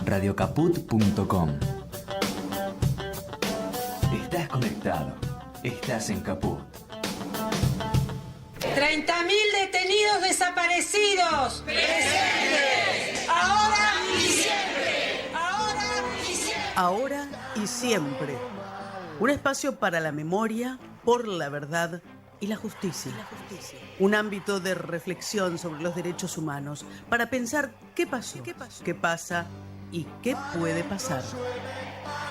radiocaput.com. Estás conectado. Estás en Caput. 30.000 detenidos desaparecidos. ¡Presentes! Ahora y siempre. Ahora y siempre. Ahora y siempre. Un espacio para la memoria, por la verdad y la justicia. Un ámbito de reflexión sobre los derechos humanos para pensar qué pasó, qué pasa y qué puede pasar.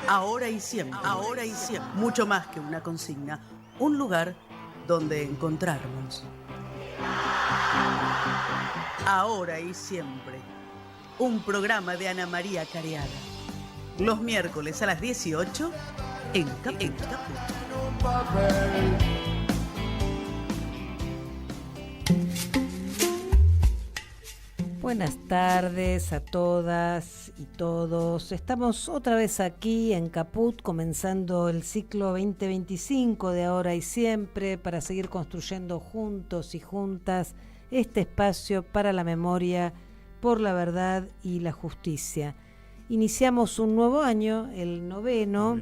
Ahora y siempre. Ahora y siempre. Mucho más que una consigna. Un lugar donde encontrarnos. Ahora y siempre. Un programa de Ana María Careaga. Los miércoles a las 18 en Caput. Buenas tardes a todas y todos. Estamos otra vez aquí en Caput, comenzando el ciclo 2025 de Ahora y Siempre, para seguir construyendo juntos y juntas este espacio para la memoria, por la verdad y la justicia. Iniciamos un nuevo año, el noveno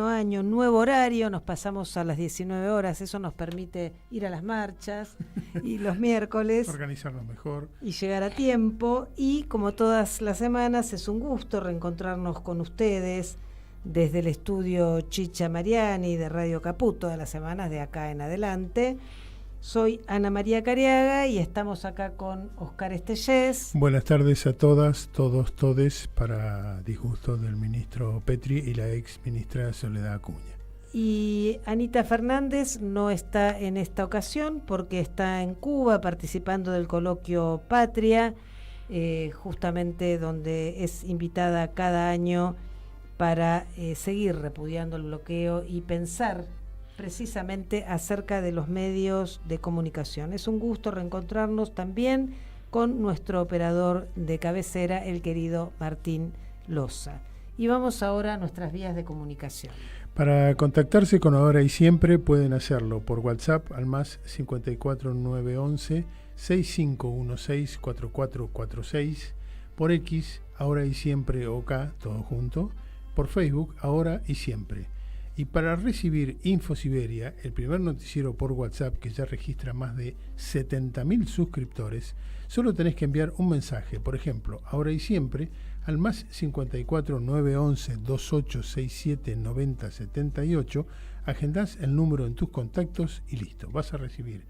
año, nuevo horario, nos pasamos a las 19 horas, eso nos permite ir a las marchas y los miércoles organizarnos mejor y llegar a tiempo, y como todas las semanas es un gusto reencontrarnos con ustedes desde el estudio Chicha Mariani de Radio Caput, todas las semanas de acá en adelante. Soy Ana María Careaga y estamos acá con Oscar Estellés. Buenas tardes a todas, todos, todes, para disgusto del ministro Petri y la ex ministra Soledad Acuña. Y Anita Fernández no está en esta ocasión porque está en Cuba participando del coloquio Patria, justamente donde es invitada cada año para seguir repudiando el bloqueo y pensar precisamente acerca de los medios de comunicación. Es un gusto reencontrarnos también con nuestro operador de cabecera, el querido Martín Loza. Y vamos ahora a nuestras vías de comunicación. Para contactarse con Ahora y Siempre pueden hacerlo por WhatsApp al más 54 911 6516 4446, por X Ahora y Siempre OK, todo junto, por Facebook Ahora y Siempre. Y para recibir InfoSiberia, el primer noticiero por WhatsApp que ya registra más de 70.000 suscriptores, solo tenés que enviar un mensaje, por ejemplo, Ahora y Siempre, al más 54 911 2867 90 78, agendás el número en tus contactos y listo. Vas a recibir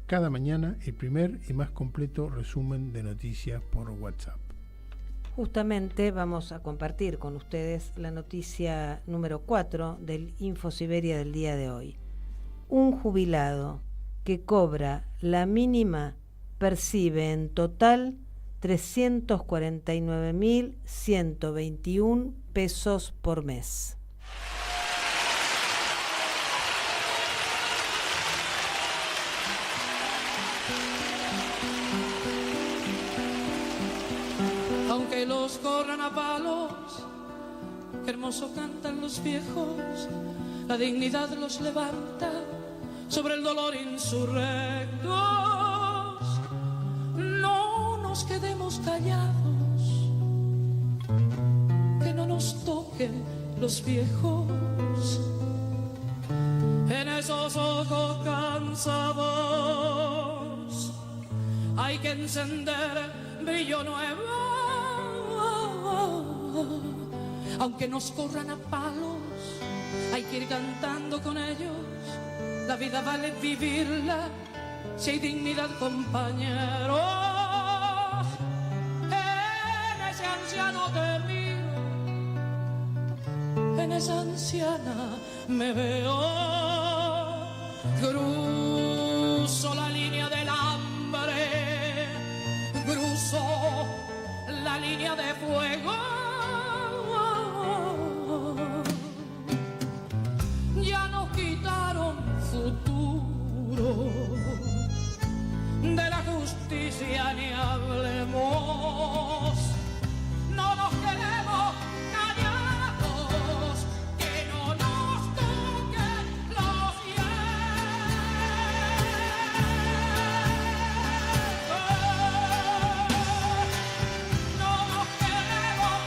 cada mañana el primer y más completo resumen de noticias por WhatsApp. Justamente vamos a compartir con ustedes la noticia número 4 del InfoSiberia del día de hoy. Un jubilado que cobra la mínima percibe en total 349.121 pesos por mes. Aunque los corran a palos, qué hermoso cantan los viejos, la dignidad los levanta sobre el dolor insurrectos. No nos quedemos callados, que no nos toquen los viejos. En esos ojos cansados hay que encender brillo nuevo. Aunque nos corran a palos, hay que ir cantando con ellos. La vida vale vivirla si hay dignidad, compañero. En ese anciano te miro, en esa anciana me veo. Cruzo la línea del hambre, cruzo la línea de fuego. Ya nos quitaron futuro, de la justicia ni hablemos. No nos quedemos callados, que no nos toquen los pies. No nos quedemos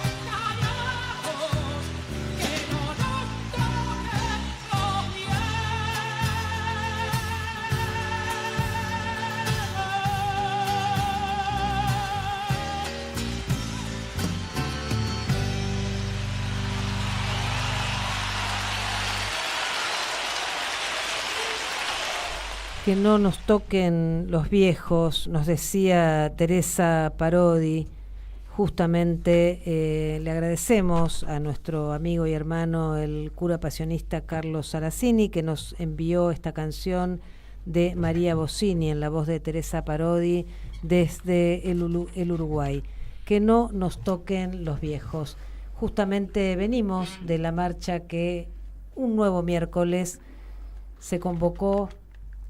que no nos toquen los viejos, nos decía Teresa Parodi. Justamente le agradecemos a nuestro amigo y hermano, el cura pasionista Carlos Saracini, que nos envió esta canción de María Bossini en la voz de Teresa Parodi desde el Uruguay. Que no nos toquen los viejos. Justamente venimos de la marcha que un nuevo miércoles se convocó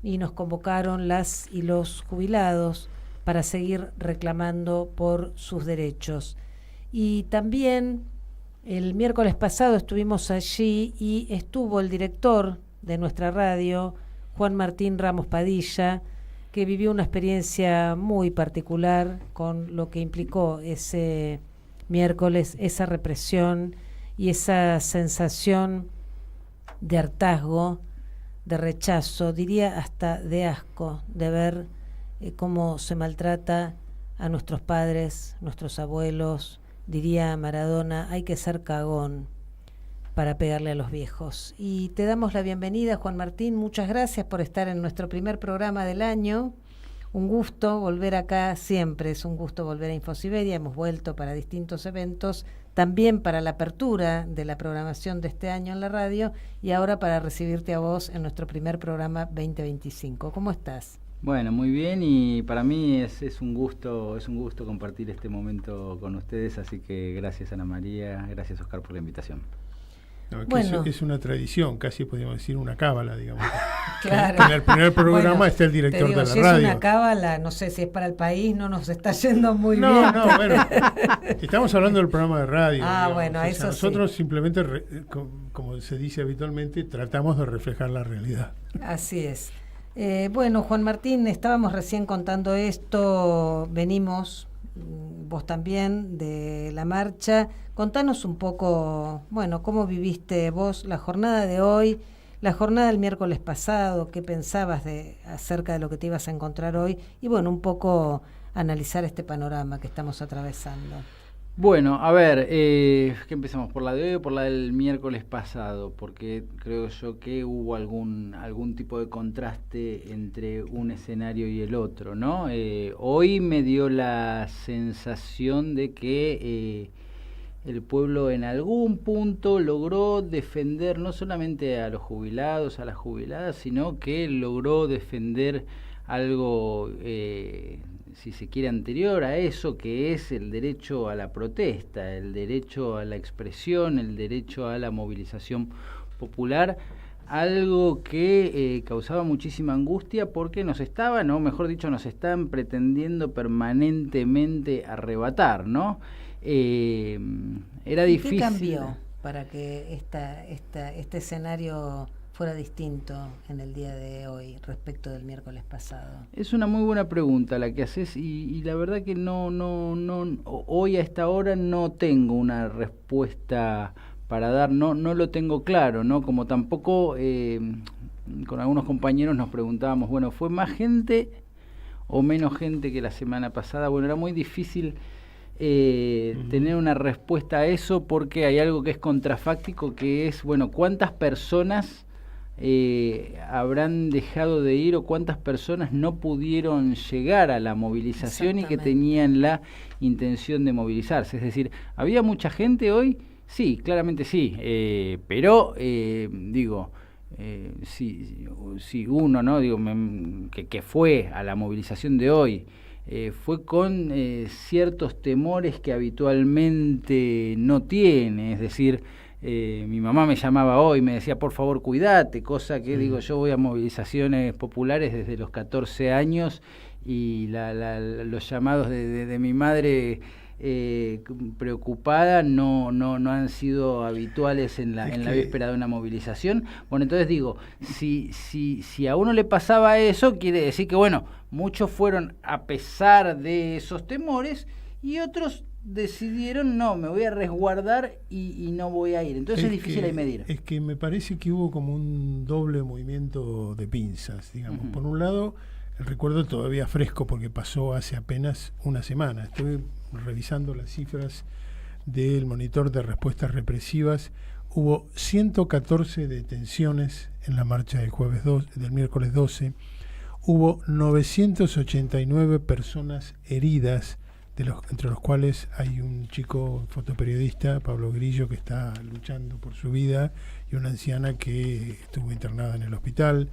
y nos convocaron las y los jubilados para seguir reclamando por sus derechos. Y también el miércoles pasado estuvimos allí y estuvo el director de nuestra radio, Juan Martín Ramos Padilla, que vivió una experiencia muy particular con lo que implicó ese miércoles, esa represión y esa sensación de hartazgo, de rechazo, diría hasta de asco, de ver cómo se maltrata a nuestros padres, nuestros abuelos. Diría Maradona, hay que ser cagón para pegarle a los viejos. Y te damos la bienvenida, Juan Martín, muchas gracias por estar en nuestro primer programa del año. Un gusto volver acá, siempre es un gusto volver a Infosiberia. Hemos vuelto para distintos eventos, también para la apertura de la programación de este año en la radio y ahora para recibirte a vos en nuestro primer programa 2025. ¿Cómo estás? Bueno, muy bien, y para mí es un gusto compartir este momento con ustedes, así que gracias Ana María, gracias Oscar por la invitación. No, bueno, es una tradición, casi podríamos decir una cábala, digamos. Claro. En el primer programa bueno, está el director de la si radio. Es una cábala, no sé si es para el país, no nos está yendo muy bien. No, bueno, estamos hablando del programa de radio. Ah, digamos. bueno, O sea, eso nosotros sí. simplemente, como se dice habitualmente, tratamos de reflejar la realidad. Así es. Bueno, Juan Martín, estábamos recién contando esto, venimos, vos también, de la marcha. Contanos un poco, bueno, cómo viviste vos la jornada de hoy, la jornada del miércoles pasado, qué pensabas acerca de lo que te ibas a encontrar hoy y, bueno, un poco analizar este panorama que estamos atravesando. Bueno, a ver, ¿qué empezamos? ¿Por la de hoy o por la del miércoles pasado? Porque creo yo que hubo algún tipo de contraste entre un escenario y el otro, ¿no? Hoy me dio la sensación de que el pueblo en algún punto logró defender no solamente a los jubilados, a las jubiladas, sino que logró defender algo, si se quiere, anterior a eso, que es el derecho a la protesta, el derecho a la expresión, el derecho a la movilización popular, algo que causaba muchísima angustia porque nos estaban, o mejor dicho, nos están pretendiendo permanentemente arrebatar, ¿no? Era difícil. ¿Qué cambió para que este escenario fuera distinto en el día de hoy respecto del miércoles pasado? Es una muy buena pregunta la que haces y la verdad que no hoy a esta hora no tengo una respuesta para dar, no lo tengo claro, ¿no? Como tampoco con algunos compañeros nos preguntábamos, bueno, ¿fue más gente o menos gente que la semana pasada? Bueno, era muy difícil tener una respuesta a eso porque hay algo que es contrafáctico, que es, bueno, ¿cuántas personas habrán dejado de ir o cuántas personas no pudieron llegar a la movilización y que tenían la intención de movilizarse? Es decir, ¿había mucha gente hoy? Sí, claramente sí, pero digo, si uno, ¿no? Digo, que fue a la movilización de hoy, fue con ciertos temores que habitualmente no tiene, es decir, mi mamá me llamaba hoy, me decía, por favor, cuídate, cosa que, digo, yo voy a movilizaciones populares desde los 14 años y los llamados de mi madre preocupada no han sido habituales en la víspera de una movilización. Bueno, entonces digo, si a uno le pasaba eso, quiere decir que, bueno, muchos fueron a pesar de esos temores y otros decidieron, no, me voy a resguardar y no voy a ir. Entonces es difícil ahí medir. Es que me parece que hubo como un doble movimiento de pinzas, digamos. Uh-huh. Por un lado, el recuerdo todavía fresco porque pasó hace apenas una semana. Estoy revisando las cifras del monitor de respuestas represivas. Hubo 114 detenciones en la marcha del miércoles 12, hubo 989 personas heridas, entre los cuales hay un chico fotoperiodista, Pablo Grillo, que está luchando por su vida, y una anciana que estuvo internada en el hospital.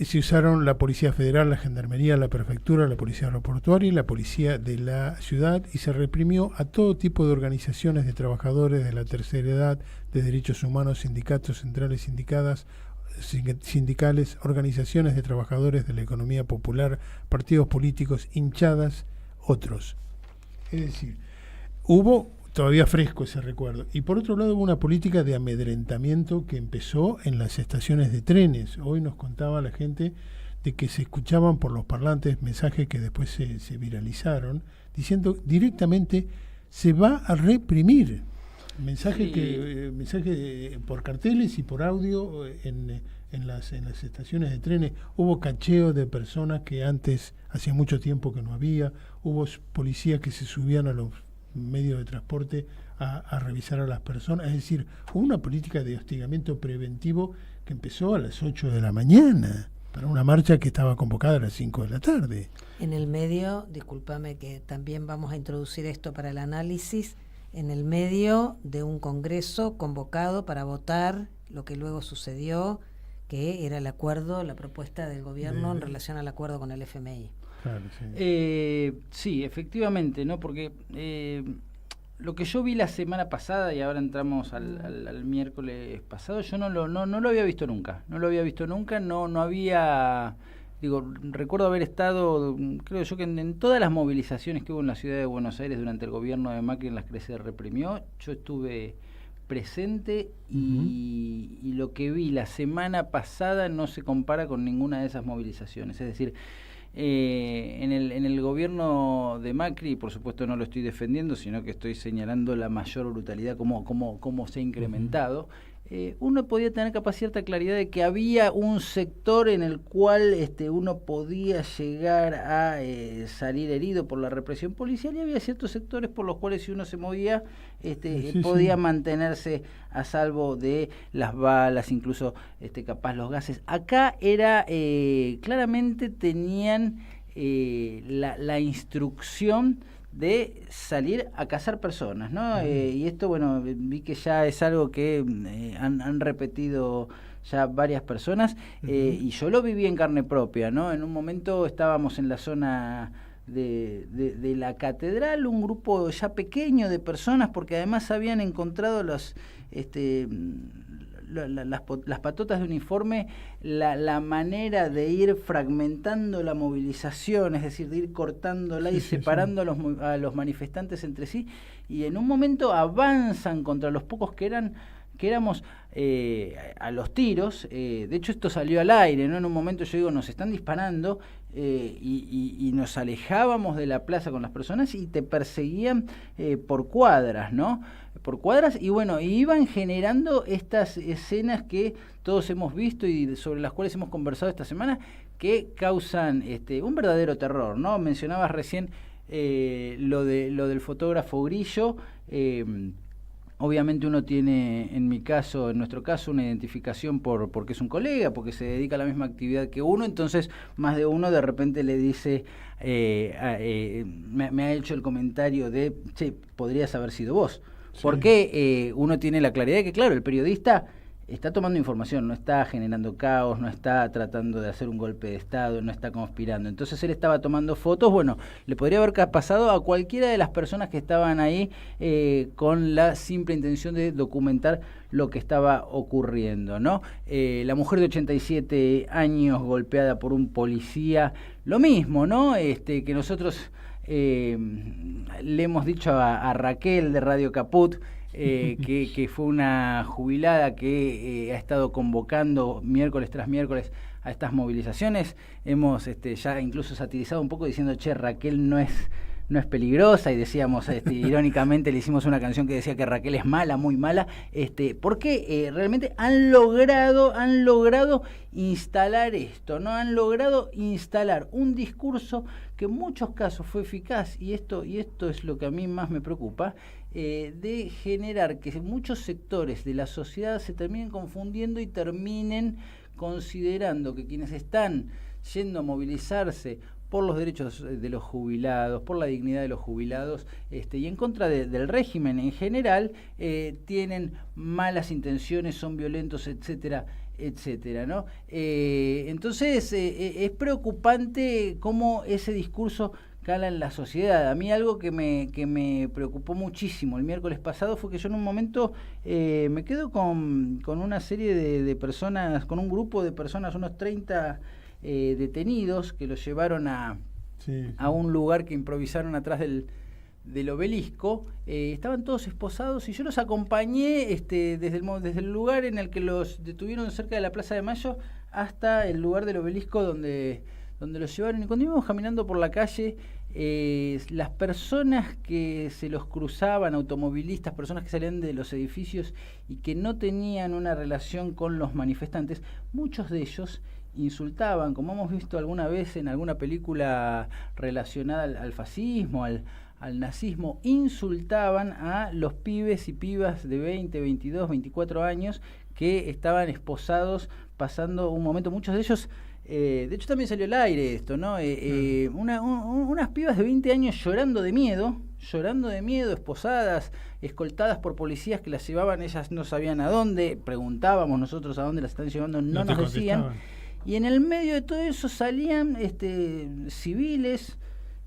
Se usaron la Policía Federal, la Gendarmería, la Prefectura, la Policía Aeroportuaria y la Policía de la Ciudad, y se reprimió a todo tipo de organizaciones de trabajadores de la tercera edad, de derechos humanos, sindicatos centrales sindicales, organizaciones de trabajadores de la economía popular, partidos políticos, hinchadas, otros. Es decir, hubo todavía fresco ese recuerdo. Y por otro lado hubo una política de amedrentamiento que empezó en las estaciones de trenes. Hoy nos contaba la gente de que se escuchaban por los parlantes mensajes que después se viralizaron, diciendo directamente se va a reprimir. Mensaje por carteles y por audio en las estaciones de trenes. Hubo cacheo de personas que antes hacía mucho tiempo que no había. Hubo policías que se subían a los medios de transporte a revisar a las personas. Es decir, hubo una política de hostigamiento preventivo que empezó a las 8 de la mañana para una marcha que estaba convocada a las 5 de la tarde. En el medio, discúlpame que también vamos a introducir esto para el análisis, en el medio de un congreso convocado para votar lo que luego sucedió, que era el acuerdo, la propuesta del gobierno en relación al acuerdo con el FMI. Claro, sí. Sí, efectivamente, ¿no? Porque lo que yo vi la semana pasada, y ahora entramos al miércoles pasado, yo no lo había visto nunca. No había... recuerdo haber estado, creo yo que en todas las movilizaciones que hubo en la ciudad de Buenos Aires durante el gobierno de Macri, en las que se reprimió, yo estuve presente y lo que vi la semana pasada no se compara con ninguna de esas movilizaciones. Es decir, en el gobierno de Macri, por supuesto no lo estoy defendiendo, sino que estoy señalando la mayor brutalidad, cómo se ha incrementado. Uno podía tener cierta claridad de que había un sector en el cual uno podía llegar a salir herido por la represión policial, y había ciertos sectores por los cuales si uno se movía podía mantenerse a salvo de las balas, incluso capaz los gases. Acá era claramente tenían la instrucción de salir a cazar personas, ¿no? Y esto, bueno, vi que ya es algo que han repetido ya varias personas, y yo lo viví en carne propia, ¿no? En un momento estábamos en la zona de la catedral, un grupo ya pequeño de personas, porque además habían encontrado las patotas de uniforme, la manera de ir fragmentando la movilización, es decir, de ir cortándola y separando a los manifestantes entre sí, y en un momento avanzan contra los pocos que éramos a los tiros. De hecho esto salió al aire, ¿no? En un momento yo digo, nos están disparando, y nos alejábamos de la plaza con las personas y te perseguían por cuadras, ¿no? Por cuadras, y bueno, iban generando estas escenas que todos hemos visto y sobre las cuales hemos conversado esta semana, que causan un verdadero terror, ¿no? Mencionabas recién lo del fotógrafo Grillo. Obviamente uno tiene, en nuestro caso, una identificación porque es un colega, porque se dedica a la misma actividad que uno, entonces más de uno de repente le dice, me ha hecho el comentario de, che, podrías haber sido vos. Sí. Porque uno tiene la claridad de que, claro, el periodista está tomando información, no está generando caos, no está tratando de hacer un golpe de Estado, no está conspirando. Entonces él estaba tomando fotos. Bueno, le podría haber pasado a cualquiera de las personas que estaban ahí con la simple intención de documentar lo que estaba ocurriendo, ¿no? La mujer de 87 años golpeada por un policía, lo mismo, ¿no? Que nosotros le hemos dicho a Raquel de Radio Caput, que fue una jubilada que ha estado convocando miércoles tras miércoles a estas movilizaciones. Hemos ya incluso satirizado un poco diciendo, che, Raquel no es peligrosa, y decíamos, irónicamente le hicimos una canción que decía que Raquel es mala, muy mala, porque realmente han logrado instalar esto, ¿no? Han logrado instalar un discurso que en muchos casos fue eficaz, y esto es lo que a mí más me preocupa, de generar que muchos sectores de la sociedad se terminen confundiendo y terminen considerando que quienes están yendo a movilizarse por los derechos de los jubilados, por la dignidad de los jubilados, y en contra del régimen en general, tienen malas intenciones, son violentos, etcétera, etcétera, ¿no? Entonces es preocupante cómo ese discurso cala en la sociedad. A mí algo que me preocupó muchísimo el miércoles pasado fue que yo en un momento me quedo con una serie de personas, con un grupo de personas, unos 30 detenidos, que los llevaron a un lugar que improvisaron atrás del obelisco. Estaban todos esposados y yo los acompañé desde el lugar en el que los detuvieron cerca de la Plaza de Mayo hasta el lugar del obelisco donde los llevaron. Y cuando íbamos caminando por la calle, las personas que se los cruzaban, automovilistas, personas que salían de los edificios y que no tenían una relación con los manifestantes, muchos de ellos insultaban, como hemos visto alguna vez en alguna película relacionada al fascismo, al nazismo, insultaban a los pibes y pibas de 20, 22, 24 años que estaban esposados pasando un momento, muchos de ellos, de hecho también salió al aire esto, ¿no? Unas pibas de 20 años llorando de miedo, esposadas, escoltadas por policías que las llevaban, ellas no sabían a dónde, preguntábamos nosotros a dónde las están llevando, no nos decían. Y en el medio de todo eso salían civiles,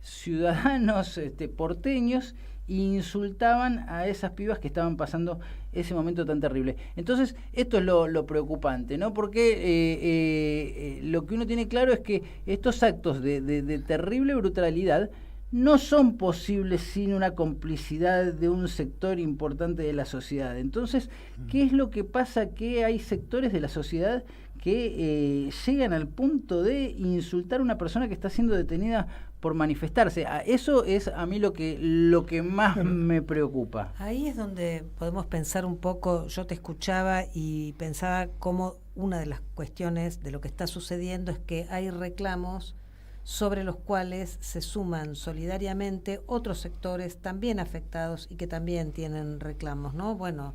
ciudadanos porteños, e insultaban a esas pibas que estaban pasando ese momento tan terrible. Entonces, esto es lo preocupante, ¿no? Porque lo que uno tiene claro es que estos actos de terrible brutalidad no son posibles sin una complicidad de un sector importante de la sociedad. Entonces, ¿qué es lo que pasa? Que hay sectores de la sociedad que llegan al punto de insultar a una persona que está siendo detenida por manifestarse. Eso es a mí lo que más me preocupa. Ahí es donde podemos pensar un poco. Yo te escuchaba y pensaba cómo una de las cuestiones de lo que está sucediendo es que hay reclamos sobre los cuales se suman solidariamente otros sectores también afectados y que también tienen reclamos, ¿no? Bueno,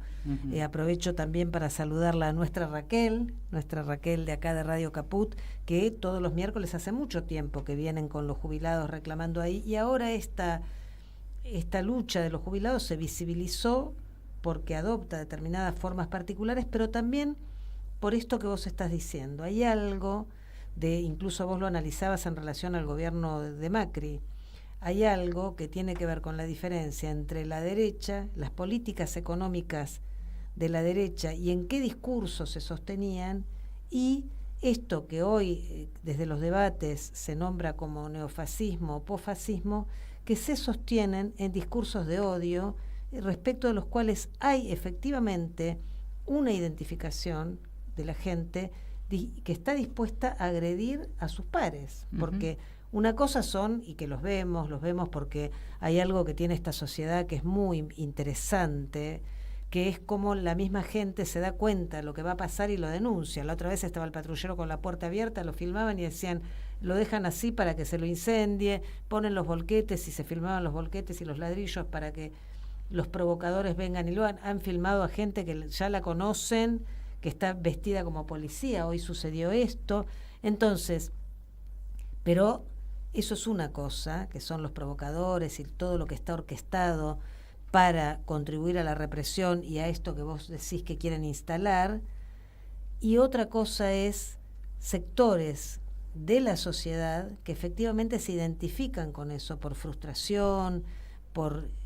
aprovecho también para saludarla a nuestra Raquel de acá de Radio Caput, que todos los miércoles hace mucho tiempo que vienen con los jubilados reclamando ahí, y ahora esta lucha de los jubilados se visibilizó porque adopta determinadas formas particulares, pero también por esto que vos estás diciendo. Hay algo incluso vos lo analizabas en relación al gobierno de Macri, hay algo que tiene que ver con la diferencia entre la derecha, las políticas económicas de la derecha y en qué discursos se sostenían, y esto que hoy desde los debates se nombra como neofascismo o posfascismo, que se sostienen en discursos de odio respecto de los cuales hay efectivamente una identificación de la gente que está dispuesta a agredir a sus pares, porque una cosa son, y que los vemos porque hay algo que tiene esta sociedad que es muy interesante, que es como la misma gente se da cuenta de lo que va a pasar y lo denuncia. La otra vez estaba el patrullero con la puerta abierta, lo filmaban y decían, lo dejan así para que se lo incendie, ponen los volquetes y se filmaban los volquetes y los ladrillos para que los provocadores vengan, y lo han filmado a gente que ya la conocen, que está vestida como policía. Hoy sucedió esto. Entonces, pero eso es una cosa, que son los provocadores y todo lo que está orquestado para contribuir a la represión y a esto que vos decís que quieren instalar, y otra cosa es sectores de la sociedad que efectivamente se identifican con eso por frustración,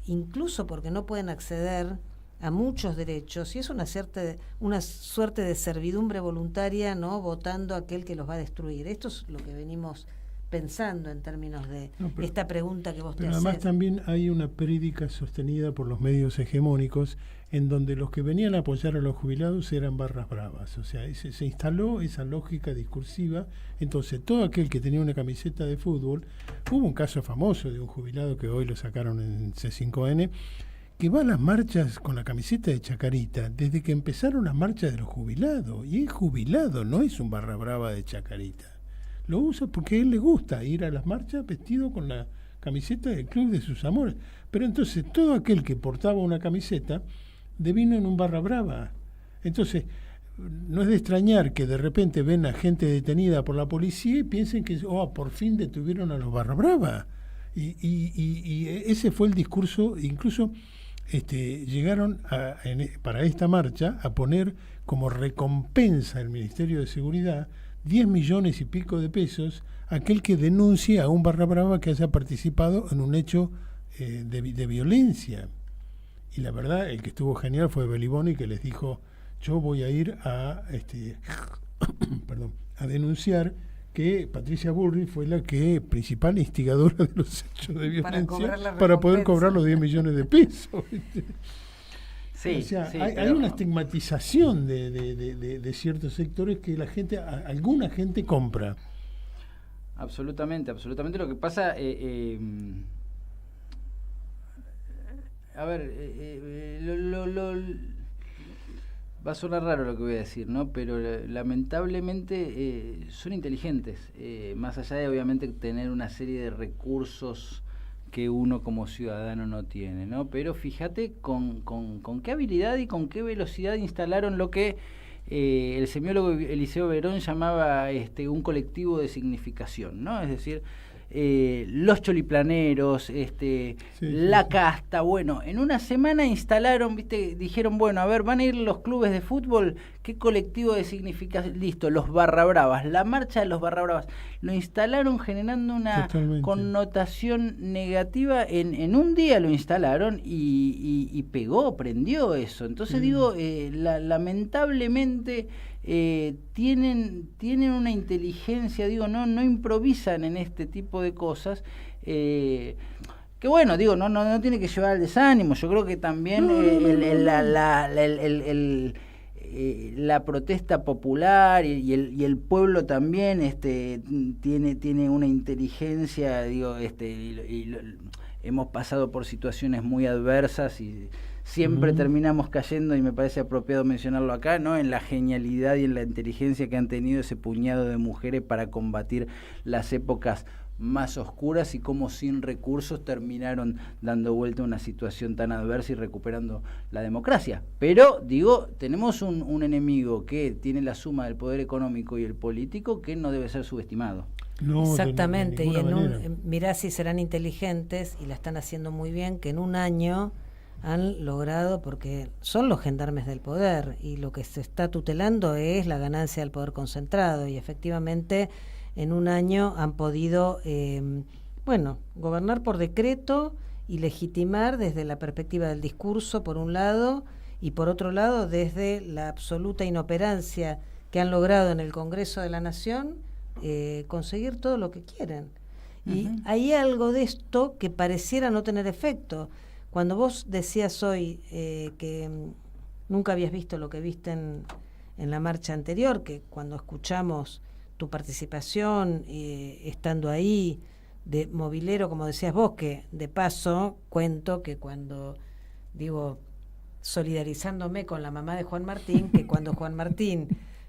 incluso porque no pueden acceder a muchos derechos, y es una suerte de servidumbre voluntaria, ¿no? Votando a aquel que los va a destruir. Esto es lo que venimos pensando en términos de esta pregunta que vos te haces. Pero además también hay una prédica sostenida por los medios hegemónicos en donde los que venían a apoyar a los jubilados eran barras bravas. O sea, se instaló esa lógica discursiva. Entonces todo aquel que tenía una camiseta de fútbol, hubo un caso famoso de un jubilado que hoy lo sacaron en C5N, que va a las marchas con la camiseta de Chacarita desde que empezaron las marchas de los jubilados, y es jubilado, no es un barra brava de Chacarita, lo usa porque a él le gusta ir a las marchas vestido con la camiseta del club de sus amores. Pero entonces todo aquel que portaba una camiseta devino en un barra brava. Entonces no es de extrañar que de repente ven a gente detenida por la policía y piensen que por fin detuvieron a los barra brava. Y ese fue el discurso. Incluso llegaron para esta marcha a poner como recompensa al Ministerio de Seguridad 10 millones y pico de pesos aquel que denuncie a un barra brava que haya participado en un hecho de violencia. Y la verdad, el que estuvo genial fue Beliboni, que les dijo: yo voy a ir a a denunciar que Patricia Bullrich fue la principal instigadora de los hechos de violencia para poder cobrar los 10 millones de pesos. Sí, o sea, sí, hay una estigmatización de ciertos sectores que alguna gente compra. Absolutamente. Lo que pasa, a ver, va a sonar raro lo que voy a decir, ¿no? Pero lamentablemente son inteligentes, más allá de obviamente tener una serie de recursos que uno como ciudadano no tiene, ¿no? Pero fíjate con qué habilidad y con qué velocidad instalaron lo que el semiólogo Eliseo Verón llamaba un colectivo de significación, ¿no? Es decir, los choliplaneros, la casta. Bueno, en una semana instalaron, dijeron, bueno, a ver, van a ir los clubes de fútbol, ¿qué colectivo de significación? Listo, los barra bravas, la marcha de los barra bravas. Lo instalaron generando una connotación negativa, en un día lo instalaron y prendió eso. Entonces digo, lamentablemente tienen una inteligencia, no improvisan en este tipo de cosas, que bueno, digo, no tiene que llevar al desánimo. Yo creo que también la protesta popular y el pueblo también tiene una inteligencia, hemos pasado por situaciones muy adversas y siempre terminamos cayendo, y me parece apropiado mencionarlo acá, ¿no?, en la genialidad y en la inteligencia que han tenido ese puñado de mujeres para combatir las épocas más oscuras, y cómo sin recursos terminaron dando vuelta a una situación tan adversa y recuperando la democracia. Pero, digo, tenemos un enemigo que tiene la suma del poder económico y el político, que no debe ser subestimado. No, exactamente, y mirá si serán inteligentes, y la están haciendo muy bien, que en un año han logrado, porque son los gendarmes del poder, y lo que se está tutelando es la ganancia del poder concentrado, y efectivamente en un año han podido gobernar por decreto y legitimar desde la perspectiva del discurso, por un lado, y por otro lado desde la absoluta inoperancia que han logrado en el Congreso de la Nación, conseguir todo lo que quieren. Y hay algo de esto que pareciera no tener efecto. Cuando vos decías hoy que nunca habías visto lo que viste en la marcha anterior, que cuando escuchamos tu participación, estando ahí, de movilero, como decías vos, que de paso cuento que cuando, solidarizándome con la mamá de Juan Martín, que cuando Juan Martín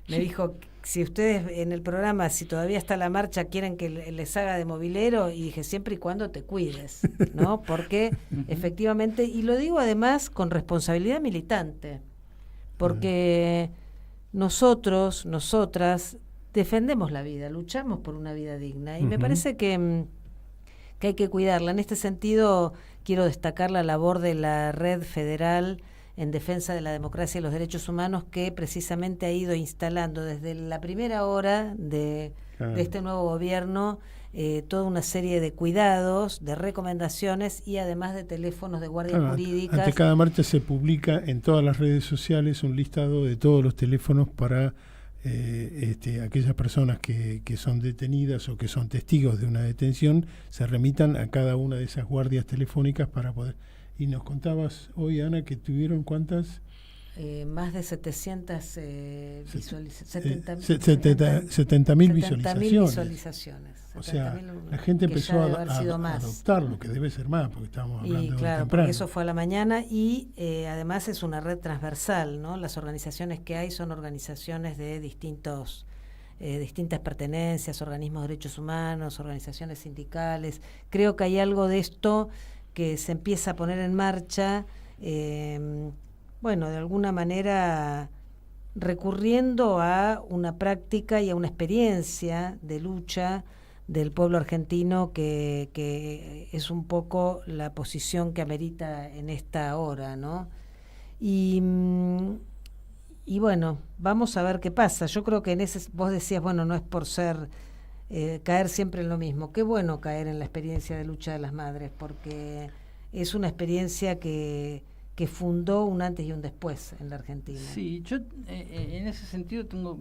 me dijo, si ustedes en el programa, si todavía está la marcha, quieren que les haga de movilero, y dije, siempre y cuando te cuides, ¿no? Porque efectivamente, y lo digo además con responsabilidad militante, porque nosotras defendemos la vida, luchamos por una vida digna, y me parece que hay que cuidarla. En este sentido, quiero destacar la labor de la Red Federal en Defensa de la Democracia y los Derechos Humanos, que precisamente ha ido instalando desde la primera hora de este nuevo gobierno toda una serie de cuidados, de recomendaciones, y además de teléfonos de guardias jurídicas. Ante cada marcha se publica en todas las redes sociales un listado de todos los teléfonos para aquellas personas que son detenidas o que son testigos de una detención, se remitan a cada una de esas guardias telefónicas para poder. Y nos contabas hoy, Ana, que tuvieron ¿cuántas? Más de 700 visualizaciones. 70.000 visualizaciones. O 70.000 sea, la gente empezó a adoptar, lo que debe ser más, porque estábamos hablando de claro, temprano. porque eso fue a la mañana, y además es una red transversal, ¿no? Las organizaciones que hay son organizaciones de distintas pertenencias, organismos de derechos humanos, organizaciones sindicales. Creo que hay algo de esto que se empieza a poner en marcha, de alguna manera recurriendo a una práctica y a una experiencia de lucha del pueblo argentino que es un poco la posición que amerita en esta hora, ¿no? Y bueno, vamos a ver qué pasa. Yo creo que vos decías, bueno, no es por ser caer siempre en lo mismo. Qué bueno caer en la experiencia de lucha de las madres, porque es una experiencia que fundó un antes y un después en la Argentina. Sí, yo en ese sentido tengo...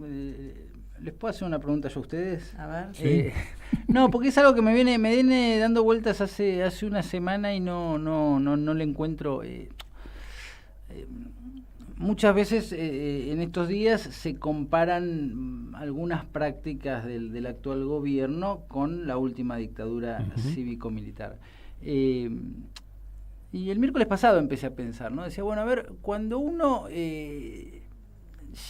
¿Les puedo hacer una pregunta yo a ustedes? A ver. Sí. No, porque es algo que me viene dando vueltas hace una semana y no le encuentro... muchas veces en estos días se comparan algunas prácticas del actual gobierno con la última dictadura cívico-militar. Y el miércoles pasado empecé a pensar, ¿no? Decía, bueno, a ver, cuando uno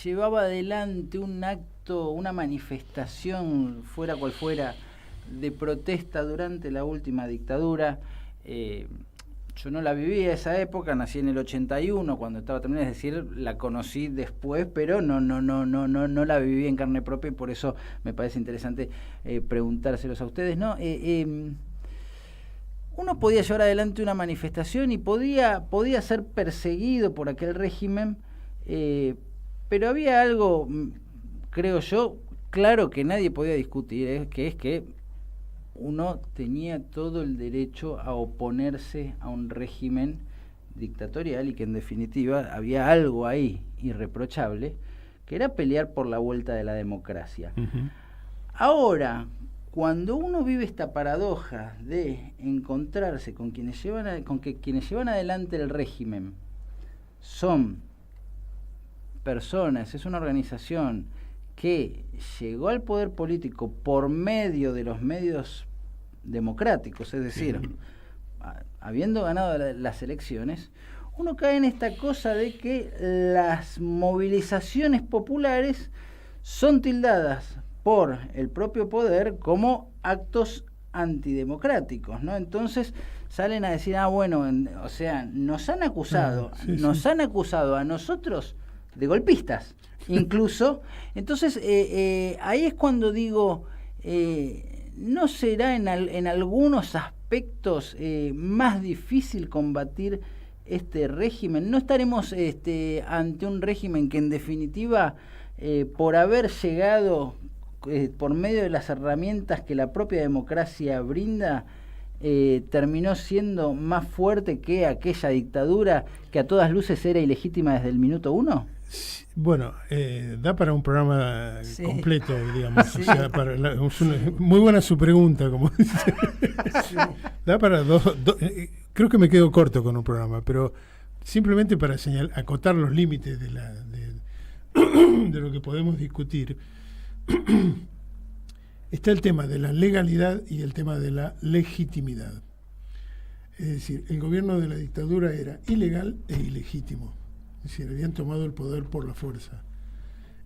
llevaba adelante un acto, una manifestación, fuera cual fuera, de protesta durante la última dictadura, yo no la viví a esa época, nací en el 81 cuando estaba terminada, es decir, la conocí después, pero no la viví en carne propia, y por eso me parece interesante preguntárselos a ustedes, ¿no? Uno podía llevar adelante una manifestación y podía ser perseguido por aquel régimen, pero había algo, creo yo, claro, que nadie podía discutir, que es que uno tenía todo el derecho a oponerse a un régimen dictatorial y que en definitiva había algo ahí irreprochable, que era pelear por la vuelta de la democracia. Ahora, cuando uno vive esta paradoja de encontrarse con quienes llevan adelante el régimen son personas, es una organización que llegó al poder político por medio de los medios democráticos, es decir, habiendo ganado las elecciones, uno cae en esta cosa de que las movilizaciones populares son tildadas por el propio poder como actos antidemocráticos, ¿no? Entonces salen a decir, bueno, o sea, nos han acusado a nosotros de golpistas, incluso. Entonces ahí es cuando digo, ¿no será en algunos aspectos más difícil combatir este régimen? ¿No estaremos ante un régimen que en definitiva, por haber llegado por medio de las herramientas que la propia democracia brinda, terminó siendo más fuerte que aquella dictadura que a todas luces era ilegítima desde el minuto uno? Bueno, da para un programa completo, digamos. Sí. O sea, muy buena su pregunta, como dice. Sí. Da para creo que me quedo corto con un programa, pero simplemente para acotar los límites de lo que podemos discutir. Está el tema de la legalidad y el tema de la legitimidad. Es decir, el gobierno de la dictadura era ilegal e ilegítimo. Es decir, habían tomado el poder por la fuerza.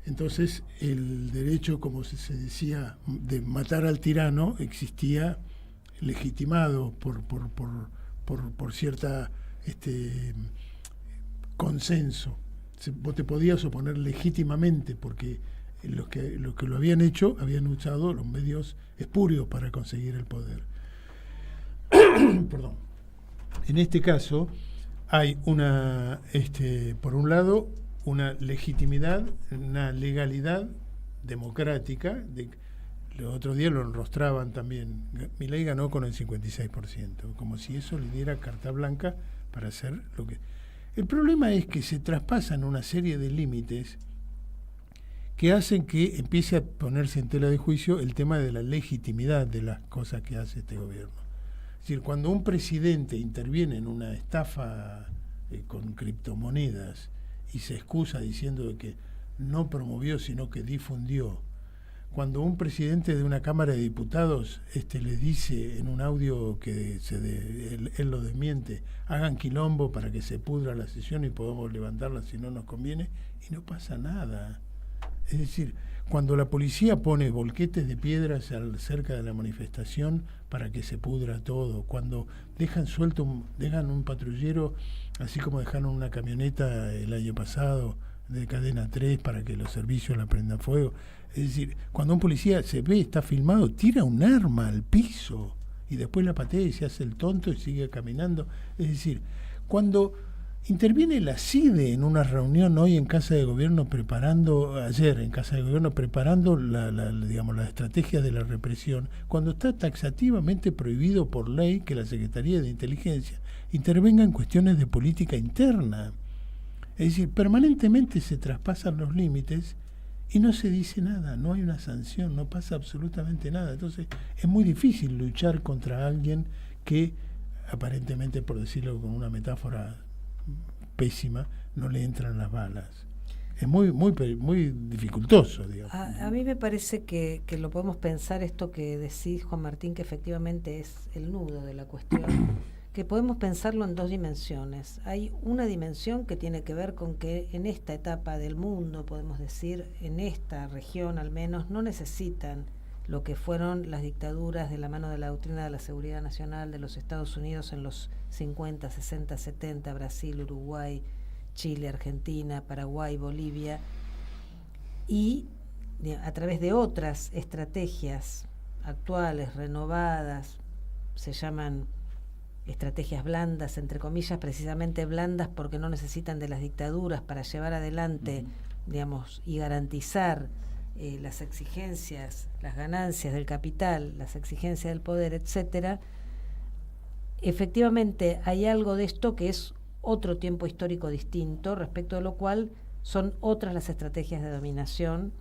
Entonces, el derecho, como se decía, de matar al tirano existía legitimado por cierta consenso. Vos te podías oponer legítimamente porque los que lo habían hecho habían usado los medios espurios para conseguir el poder. Perdón. En este caso hay por un lado, una legitimidad, una legalidad democrática. Los otros días lo enrostraban también. Milei ganó con el 56%, como si eso le diera carta blanca para hacer lo que... El problema es que se traspasan una serie de límites que hacen que empiece a ponerse en tela de juicio el tema de la legitimidad de las cosas que hace este gobierno. Es decir, cuando un presidente interviene en una estafa con criptomonedas y se excusa diciendo que no promovió, sino que difundió, cuando un presidente de una Cámara de Diputados les dice en un audio que él lo desmiente, hagan quilombo para que se pudra la sesión y podamos levantarla si no nos conviene, y no pasa nada. Es decir, cuando la policía pone volquetes de piedras cerca de la manifestación para que se pudra todo, cuando dejan un patrullero, así como dejaron una camioneta el año pasado de Cadena 3 para que los servicios la prendan fuego. Es decir, cuando un policía se ve, está filmado, tira un arma al piso y después la patea y se hace el tonto y sigue caminando. Es decir, cuando interviene la CIDE en una reunión hoy en Casa de Gobierno ayer en Casa de Gobierno preparando la estrategia de la represión, cuando está taxativamente prohibido por ley que la Secretaría de Inteligencia intervenga en cuestiones de política interna. Es decir, permanentemente se traspasan los límites y no se dice nada, no hay una sanción, no pasa absolutamente nada. Entonces es muy difícil luchar contra alguien que aparentemente, por decirlo con una metáfora pésima, no le entran las balas. Es muy dificultoso, digamos. A mí me parece que lo podemos pensar, esto que decís, Juan Martín, que efectivamente es el nudo de la cuestión, que podemos pensarlo en dos dimensiones. Hay una dimensión que tiene que ver con que en esta etapa del mundo, podemos decir, en esta región al menos, no necesitan lo que fueron las dictaduras de la mano de la doctrina de la seguridad nacional de los Estados Unidos en los 50, 60, 70, Brasil, Uruguay, Chile, Argentina, Paraguay, Bolivia, y a través de otras estrategias actuales, renovadas, se llaman estrategias blandas, entre comillas, precisamente blandas porque no necesitan de las dictaduras para llevar adelante, digamos, y garantizar las exigencias, las ganancias del capital, las exigencias del poder, etcétera. Efectivamente hay algo de esto que es otro tiempo histórico distinto, respecto de lo cual son otras las estrategias de dominación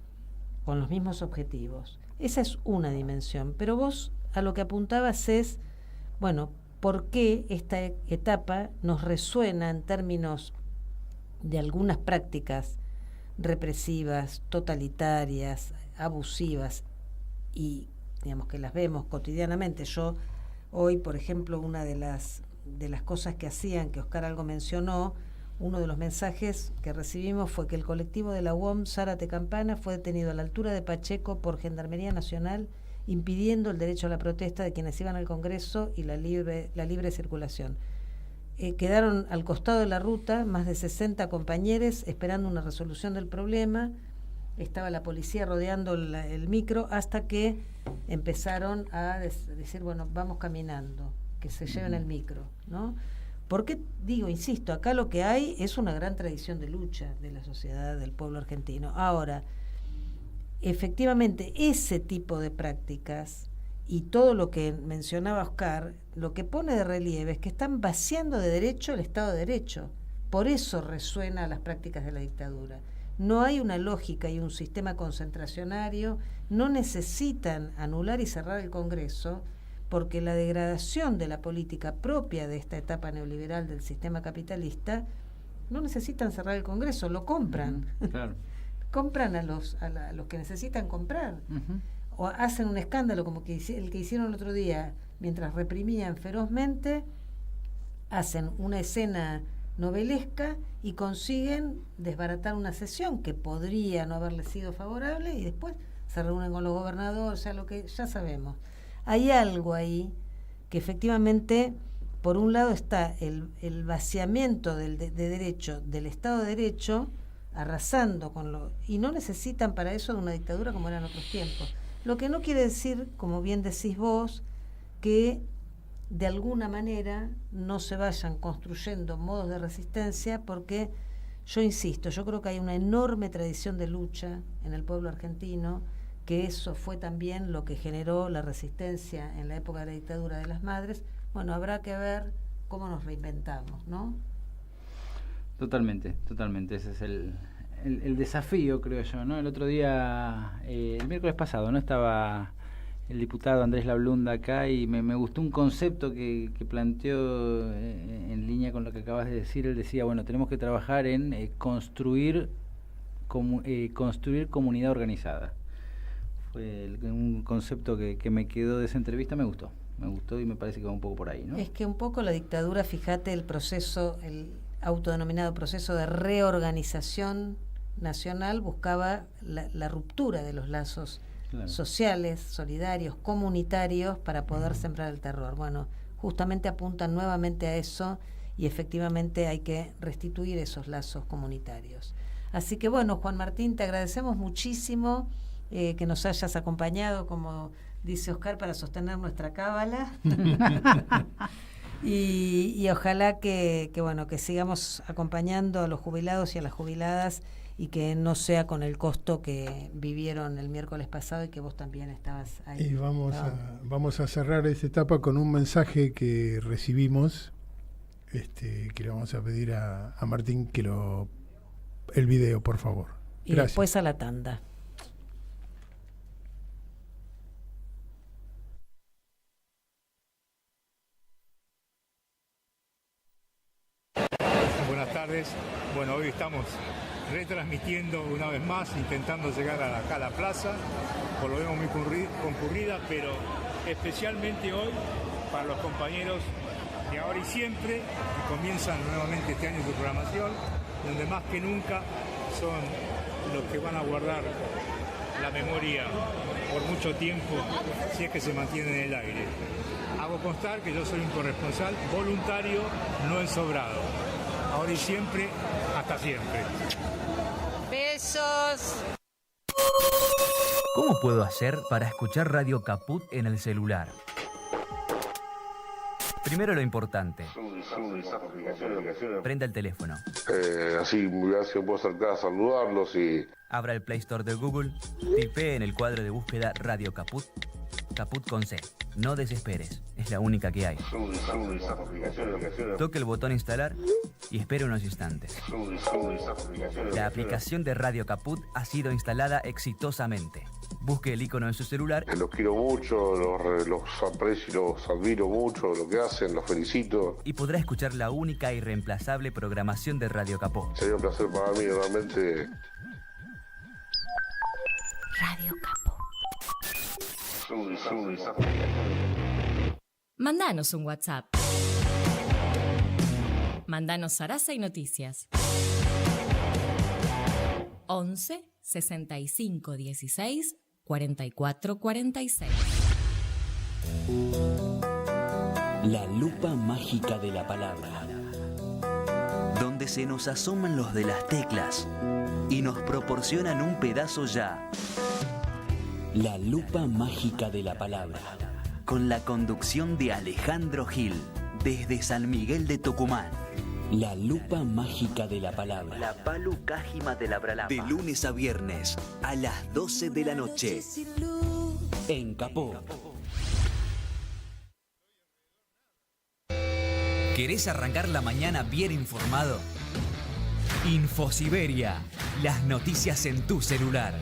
con los mismos objetivos. Esa es una dimensión, pero vos a lo que apuntabas es, bueno, ¿por qué esta etapa nos resuena en términos de algunas prácticas represivas, totalitarias, abusivas, y digamos que las vemos cotidianamente? Yo hoy, por ejemplo, una de las cosas que hacían, que Oscar algo mencionó, uno de los mensajes que recibimos fue que el colectivo de la UOM Zárate Campana fue detenido a la altura de Pacheco por Gendarmería Nacional, impidiendo el derecho a la protesta de quienes iban al Congreso y la libre circulación. Quedaron al costado de la ruta más de 60 compañeros esperando una resolución del problema. Estaba la policía rodeando el micro hasta que empezaron a decir, bueno, vamos caminando, que se lleven el micro, ¿no? Porque, digo, insisto, acá lo que hay es una gran tradición de lucha de la sociedad, del pueblo argentino. Ahora, efectivamente, ese tipo de prácticas y todo lo que mencionaba Oscar, lo que pone de relieve es que están vaciando de derecho el Estado de Derecho. Por eso resuena a las prácticas de la dictadura. No hay una lógica y un sistema concentracionario, no necesitan anular y cerrar el Congreso, porque la degradación de la política propia de esta etapa neoliberal del sistema capitalista, no necesitan cerrar el Congreso, lo compran. Claro. Compran a los que necesitan comprar. O hacen un escándalo como el que hicieron el otro día, mientras reprimían ferozmente, hacen una escena novelesca y consiguen desbaratar una sesión que podría no haberle sido favorable, y después se reúnen con los gobernadores, o sea, lo que ya sabemos. Hay algo ahí que efectivamente, por un lado está el vaciamiento de derecho, del Estado de Derecho, arrasando con lo... y no necesitan para eso de una dictadura como eran otros tiempos. Lo que no quiere decir, como bien decís vos, que de alguna manera no se vayan construyendo modos de resistencia, porque yo insisto, yo creo que hay una enorme tradición de lucha en el pueblo argentino, que eso fue también lo que generó la resistencia en la época de la dictadura de las madres. Bueno, habrá que ver cómo nos reinventamos, ¿no? Totalmente, ese es el desafío, creo yo, ¿no? El otro día, el miércoles pasado, ¿no? Estaba el diputado Andrés Lablunda acá y me gustó un concepto que planteó en línea con lo que acabas de decir. Él decía, bueno, tenemos que trabajar en construir comunidad organizada. Fue un concepto que me quedó de esa entrevista, me gustó y me parece que va un poco por ahí, ¿no? Es que un poco la dictadura, fíjate, el autodenominado proceso de reorganización nacional buscaba la ruptura de los lazos sociales, solidarios, comunitarios, para poder sembrar el terror. Bueno, justamente apuntan nuevamente a eso, y efectivamente hay que restituir esos lazos comunitarios. Así que bueno, Juan Martín, te agradecemos muchísimo que nos hayas acompañado, como dice Oscar, para sostener nuestra cábala. y ojalá que bueno, que sigamos acompañando a los jubilados y a las jubiladas, y que no sea con el costo que vivieron el miércoles pasado y que vos también estabas ahí. Y vamos a cerrar esta etapa con un mensaje que recibimos, que le vamos a pedir a Martín que el video, por favor. Y Gracias. después a la tanda. Buenas tardes. Bueno, hoy estamos retransmitiendo una vez más, intentando llegar acá a la plaza, por lo menos muy concurrida, pero especialmente hoy para los compañeros de Ahora y Siempre, que comienzan nuevamente este año su programación, donde más que nunca son los que van a guardar la memoria por mucho tiempo, si es que se mantiene en el aire. Hago constar que yo soy un corresponsal voluntario, no ensobrado. Ahora y siempre, hasta siempre. Besos. ¿Cómo puedo hacer para escuchar Radio Caput en el celular? Primero lo importante. Prenda el teléfono. Así puedo acercar a saludarlos y... Abra el Play Store de Google, tipee en el cuadro de búsqueda Radio Caput, Caput con C. No desesperes, es la única que hay. Toque el botón instalar y espere unos instantes. La aplicación de Radio Caput ha sido instalada exitosamente. Busque el icono en su celular. Los quiero mucho, los aprecio, los admiro mucho, lo que hacen, los felicito. Y podrá escuchar la única e irreemplazable programación de Radio Caput. Sería un placer para mí, realmente. Radio Caput. Mandanos un WhatsApp. Mandanos Sarasa y Noticias. 11 65 16 44 46. La lupa mágica de la palabra, donde se nos asoman los de las teclas y nos proporcionan un pedazo ya. La lupa mágica de la palabra, con la conducción de Alejandro Gil, desde San Miguel de Tucumán. La lupa mágica de la palabra. La palu cájima de la bralapa. De lunes a viernes, a las 12 de la noche. En Capó. ¿Querés arrancar la mañana bien informado? Infosiberia, las noticias en tu celular.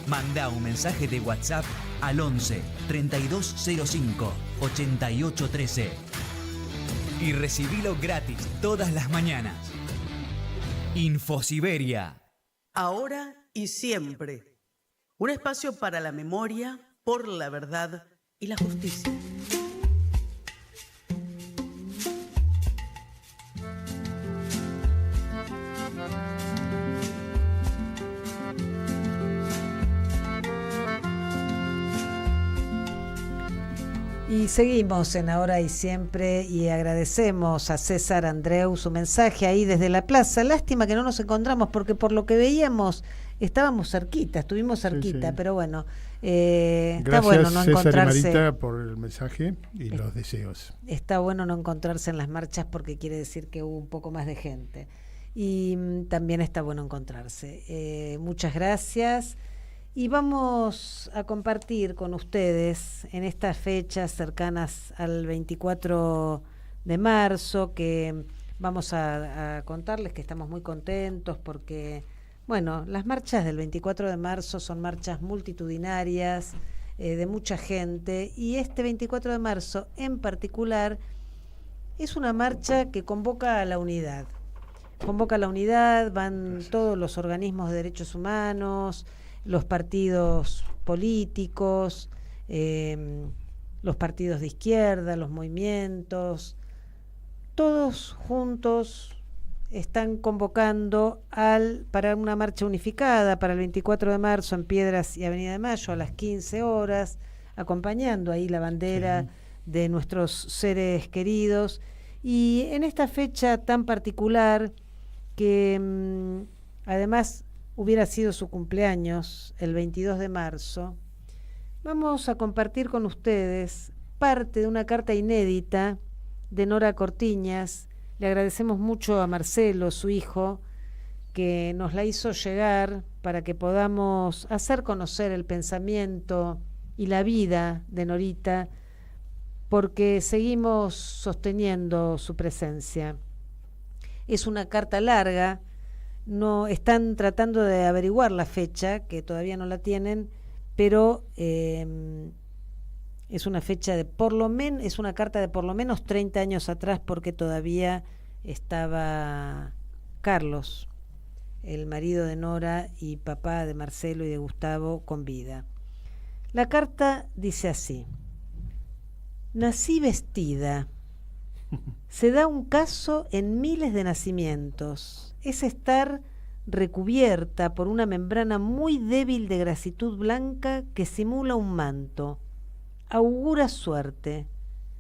Manda un mensaje de WhatsApp al 11 3205 8813 y recibilo gratis todas las mañanas. Infosiberia. Ahora y siempre. Un espacio para la memoria, por la verdad y la justicia. Y seguimos en Ahora y Siempre y agradecemos a César Andreu su mensaje ahí desde la plaza. Lástima que no nos encontramos porque por lo que veíamos estuvimos cerquita, sí. Pero bueno, está bueno no César encontrarse. Y Marita por el mensaje y los deseos. Está bueno no encontrarse en las marchas porque quiere decir que hubo un poco más de gente. Y también está bueno encontrarse. Muchas gracias. Y vamos a compartir con ustedes en estas fechas cercanas al 24 de marzo, que vamos a contarles que estamos muy contentos porque, bueno, las marchas del 24 de marzo son marchas multitudinarias, de mucha gente, y este 24 de marzo en particular es una marcha que convoca a la unidad. Convoca a la unidad, van todos los organismos de derechos humanos, los partidos políticos, los partidos de izquierda, los movimientos, todos juntos están convocando para una marcha unificada para el 24 de marzo en Piedras y Avenida de Mayo a las 15 horas, acompañando ahí la bandera de nuestros seres queridos. Y en esta fecha tan particular que además hubiera sido su cumpleaños el 22 de marzo, vamos a compartir con ustedes parte de una carta inédita de Nora Cortiñas. Le agradecemos mucho a Marcelo, su hijo, que nos la hizo llegar para que podamos hacer conocer el pensamiento y la vida de Norita, porque seguimos sosteniendo su presencia. Es una carta larga, no están tratando de averiguar la fecha, que todavía no la tienen, pero es una fecha de es una carta de por lo menos 30 años atrás, porque todavía estaba Carlos, el marido de Nora y papá de Marcelo y de Gustavo, con vida. La carta dice así: nací vestida. Se da un caso en miles de nacimientos. Es estar recubierta por una membrana muy débil de grasitud blanca que simula un manto. Augura suerte.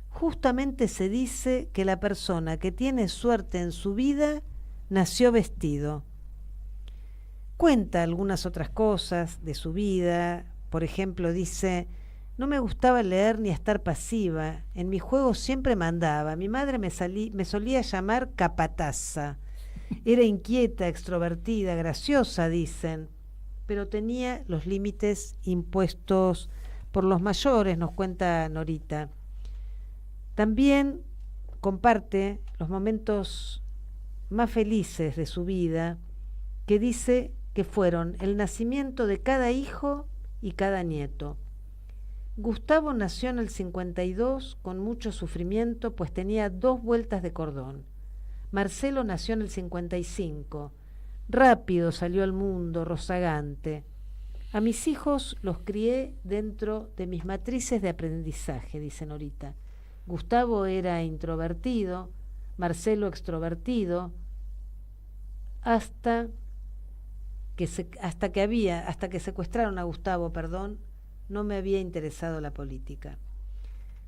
Justamente se dice que la persona que tiene suerte en su vida nació vestido. Cuenta algunas otras cosas de su vida. Por ejemplo, dice: no me gustaba leer ni estar pasiva. En mi juego siempre mandaba. Mi madre me solía llamar capataza. Era inquieta, extrovertida, graciosa, dicen, pero tenía los límites impuestos por los mayores, nos cuenta Norita. También comparte los momentos más felices de su vida, que dice que fueron el nacimiento de cada hijo y cada nieto. Gustavo nació en el 52 con mucho sufrimiento, pues tenía 2 vueltas de cordón. Marcelo nació en el 55. Rápido salió al mundo, rozagante. A mis hijos los crié dentro de mis matrices de aprendizaje, dice Norita. Gustavo era introvertido, Marcelo extrovertido, hasta que secuestraron a Gustavo, no me había interesado la política.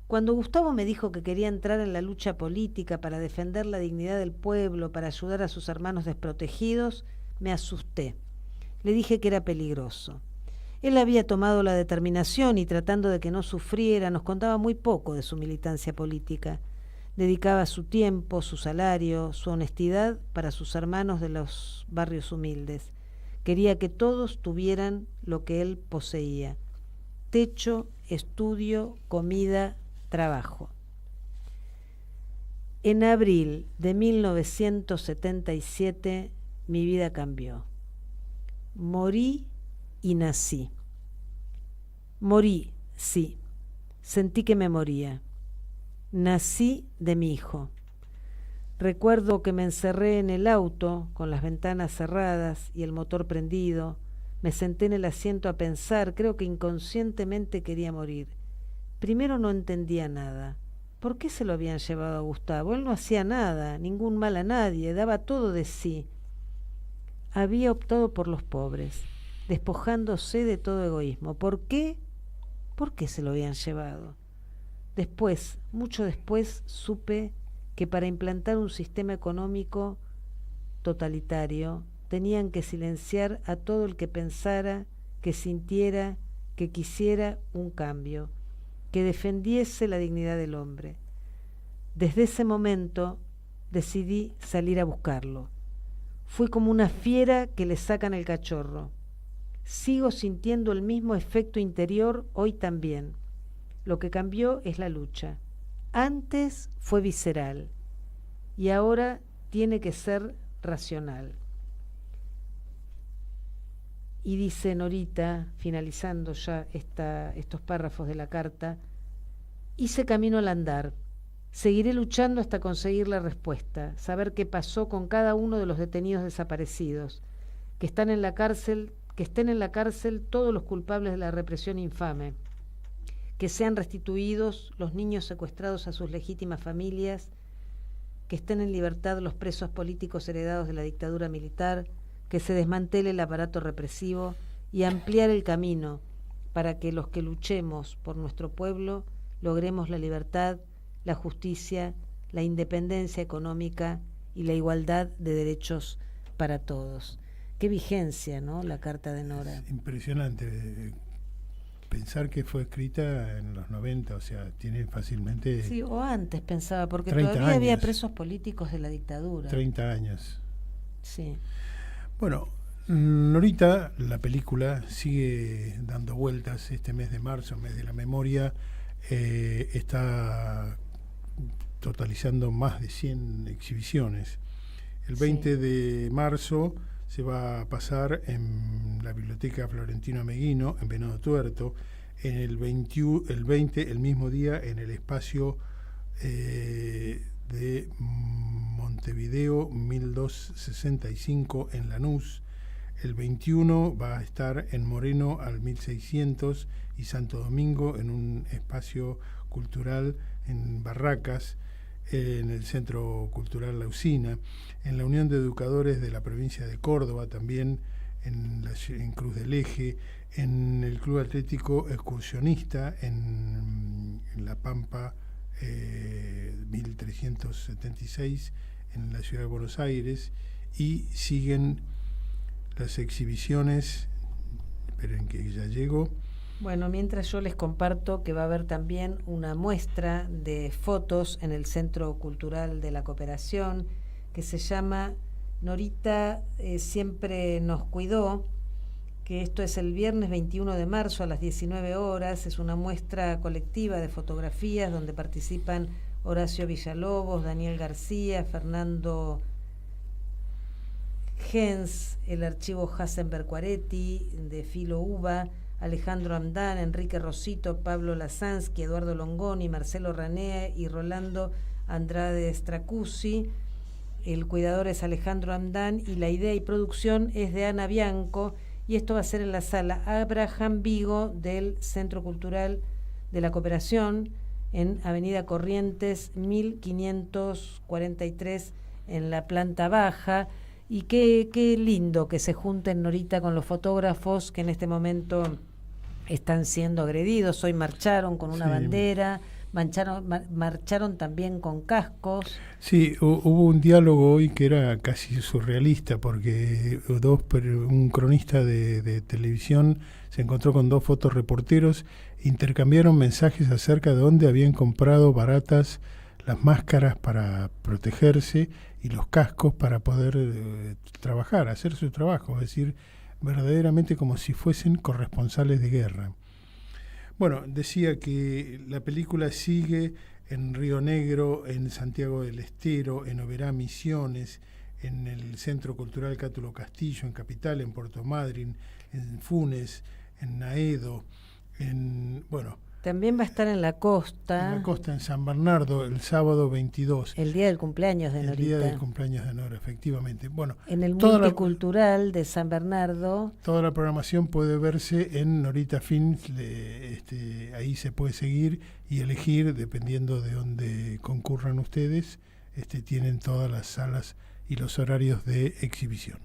Cuando Gustavo me dijo que quería entrar en la lucha política para defender la dignidad del pueblo, para ayudar a sus hermanos desprotegidos, me asusté. Le dije que era peligroso. Él había tomado la determinación y, tratando de que no sufriera, nos contaba muy poco de su militancia política. Dedicaba su tiempo, su salario, su honestidad para sus hermanos de los barrios humildes. Quería que todos tuvieran lo que él poseía: techo, estudio, comida, trabajo. En abril de 1977 mi vida cambió. Morí y nací. Morí, sí. Sentí que me moría. Nací de mi hijo. Recuerdo que me encerré en el auto con las ventanas cerradas y el motor prendido. Me senté en el asiento a pensar, creo que inconscientemente quería morir. Primero no entendía nada. ¿Por qué se lo habían llevado a Gustavo? Él no hacía nada, ningún mal a nadie, daba todo de sí. Había optado por los pobres, despojándose de todo egoísmo. ¿Por qué? ¿Por qué se lo habían llevado? Después, mucho después, supe que para implantar un sistema económico totalitario tenían que silenciar a todo el que pensara, que sintiera, que quisiera un cambio, que defendiese la dignidad del hombre. Desde ese momento decidí salir a buscarlo. Fui como una fiera que le sacan el cachorro. Sigo sintiendo el mismo efecto interior hoy también. Lo que cambió es la lucha. Antes fue visceral y ahora tiene que ser racional. Y dice Norita, finalizando ya estos párrafos de la carta: hice camino al andar. Seguiré luchando hasta conseguir la respuesta, saber qué pasó con cada uno de los detenidos desaparecidos, que estén en la cárcel todos los culpables de la represión infame, que sean restituidos los niños secuestrados a sus legítimas familias, que estén en libertad los presos políticos heredados de la dictadura militar, que se desmantele el aparato represivo y ampliar el camino para que los que luchemos por nuestro pueblo logremos la libertad, la justicia, la independencia económica y la igualdad de derechos para todos. Qué vigencia, ¿no? La carta de Nora. Es impresionante. Pensar que fue escrita en los 90, o sea, tiene fácilmente... Sí, o antes pensaba, porque 30 todavía había años. presos políticos de la dictadura. 30 años. Sí. Bueno, Norita, la película, sigue dando vueltas este mes de marzo, mes de la memoria. Está totalizando más de 100 exhibiciones. El 20 de marzo se va a pasar en la Biblioteca Florentino Ameguino, en Venado Tuerto. En el 20, el mismo día, en el espacio de Montevideo 1265 en Lanús. El 21 va a estar en Moreno al 1600 y Santo Domingo en un espacio cultural en Barracas, en el Centro Cultural La Usina, en la Unión de Educadores de la provincia de Córdoba, también en Cruz del Eje, en el Club Atlético Excursionista en La Pampa 1376 en la ciudad de Buenos Aires, y siguen las exhibiciones. Esperen que ya llego. Bueno, mientras yo les comparto que va a haber también una muestra de fotos en el Centro Cultural de la Cooperación que se llama Norita siempre nos cuidó, que esto es el viernes 21 de marzo a las 19 horas. Es una muestra colectiva de fotografías donde participan Horacio Villalobos, Daniel García, Fernando Gens, el archivo Hasenberg Quaretti, de Filo Uva, Alejandro Amdán, Enrique Rosito, Pablo Lasansky, Eduardo Longoni, Marcelo Ranea y Rolando Andrade Stracuzzi. El cuidador es Alejandro Amdán y la idea y producción es de Ana Bianco, y esto va a ser en la sala Abraham Vigo del Centro Cultural de la Cooperación en Avenida Corrientes 1543 en la planta baja. Y qué lindo que se junten Norita con los fotógrafos que en este momento están siendo agredidos. Hoy marcharon con una bandera, marcharon también con cascos. Sí, hubo un diálogo hoy que era casi surrealista, porque un cronista de televisión se encontró con dos fotoreporteros, intercambiaron mensajes acerca de dónde habían comprado baratas las máscaras para protegerse y los cascos para poder trabajar, hacer su trabajo, es decir, verdaderamente como si fuesen corresponsales de guerra. Bueno, decía que la película sigue en Río Negro, en Santiago del Estero, en Oberá, Misiones, en el Centro Cultural Cátulo Castillo, en Capital, en Puerto Madryn, en Funes, en Naedo, también va a estar en la costa. En la costa, en San Bernardo, el sábado 22. El día del cumpleaños de Norita. El día del cumpleaños de Nora, efectivamente. Bueno, en el multicultural de San Bernardo. Toda la programación puede verse en Norita Films. Ahí se puede seguir y elegir, dependiendo de dónde concurran ustedes. Tienen todas las salas y los horarios de exhibición.